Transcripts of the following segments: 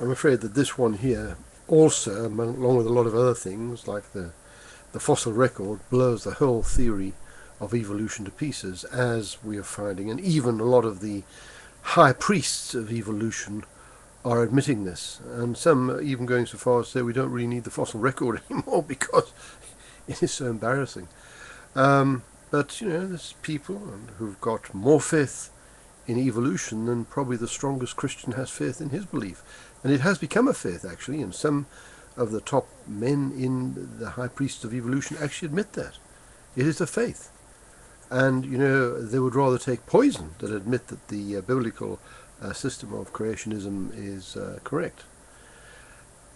I'm afraid that this one here also, along with a lot of other things like the fossil record, blows the whole theory of evolution to pieces, as we are finding, and even a lot of the high priests of evolution are admitting this, and some are even going so far as to say we don't really need the fossil record anymore because it is so embarrassing. But there's people who've got more faith in evolution than probably the strongest Christian has faith in his belief, and it has become a faith actually, and some of the top men in the high priests of evolution actually admit that it is a faith. And they would rather take poison than admit that the biblical system of creationism is correct.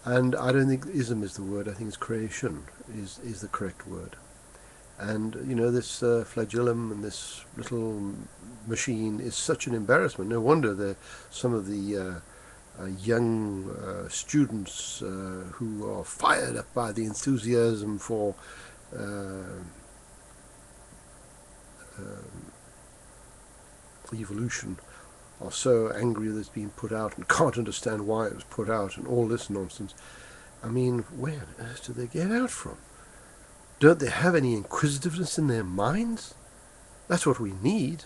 And I don't think ism is the word. I think it's creation is the correct word. And this flagellum and this little machine is such an embarrassment. No wonder some of the young students who are fired up by the enthusiasm for evolution are so angry that it's been put out and can't understand why it was put out and all this nonsense. I mean, where on earth do they get out from? Don't they have any inquisitiveness in their minds? That's what we need.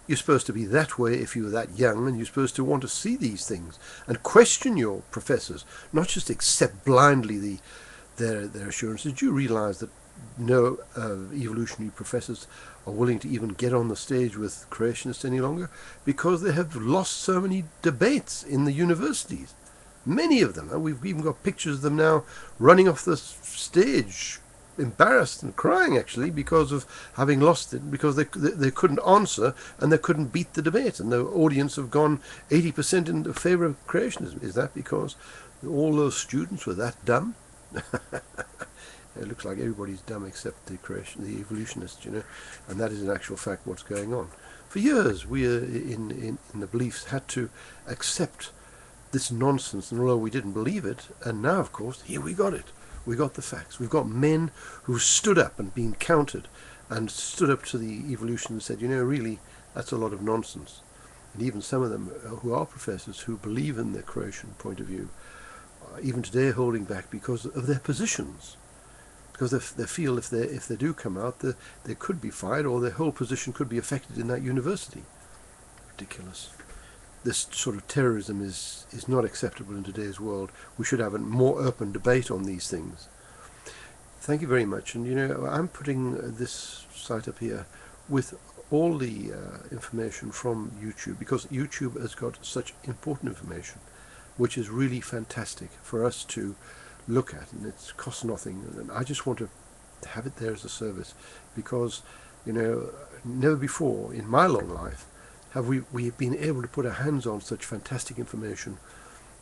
You're supposed to be that way if you're that young, and you're supposed to want to see these things and question your professors, not just accept blindly their assurances. Do you realize that no evolutionary professors are willing to even get on the stage with creationists any longer because they have lost so many debates in the universities? Many of them. We've even got pictures of them now running off the stage, embarrassed and crying actually because of having lost it, because they couldn't answer and they couldn't beat the debate, and the audience have gone 80% in favour of creationism. Is that because all those students were that dumb? It looks like everybody's dumb except the evolutionists, and that is in actual fact what's going on. For years we in the beliefs had to accept this nonsense, and although we didn't believe it, and now of course here we got it. We got the facts. We've got men who stood up and been counted and stood up to the evolution and said, really, that's a lot of nonsense. And even some of them who are professors who believe in the creation point of view, even today holding back because of their positions. Because they feel if they do come out, they could be fired or their whole position could be affected in that university. Ridiculous. This sort of terrorism is not acceptable in today's world. We should have a more open debate on these things. Thank you very much. And I'm putting this site up here with all the information from YouTube, because YouTube has got such important information, which is really fantastic for us to look at, and it costs nothing. And I just want to have it there as a service, because never before in my long life have we been able to put our hands on such fantastic information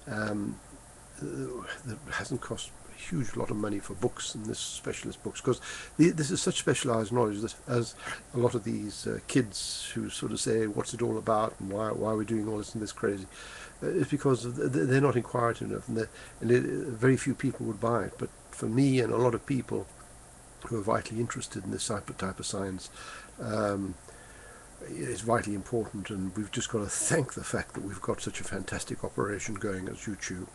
that hasn't cost a huge lot of money for books and this specialist books, because this is such specialized knowledge that, as a lot of these kids who sort of say what's it all about and why are we doing all this and this crazy, it's because they're not inquired enough, and very few people would buy it. But for me and a lot of people who are vitally interested in this type of science, it's vitally important, and we've just got to thank the fact that we've got such a fantastic operation going as YouTube.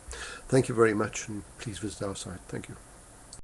Thank you very much, and please visit our site. Thank you.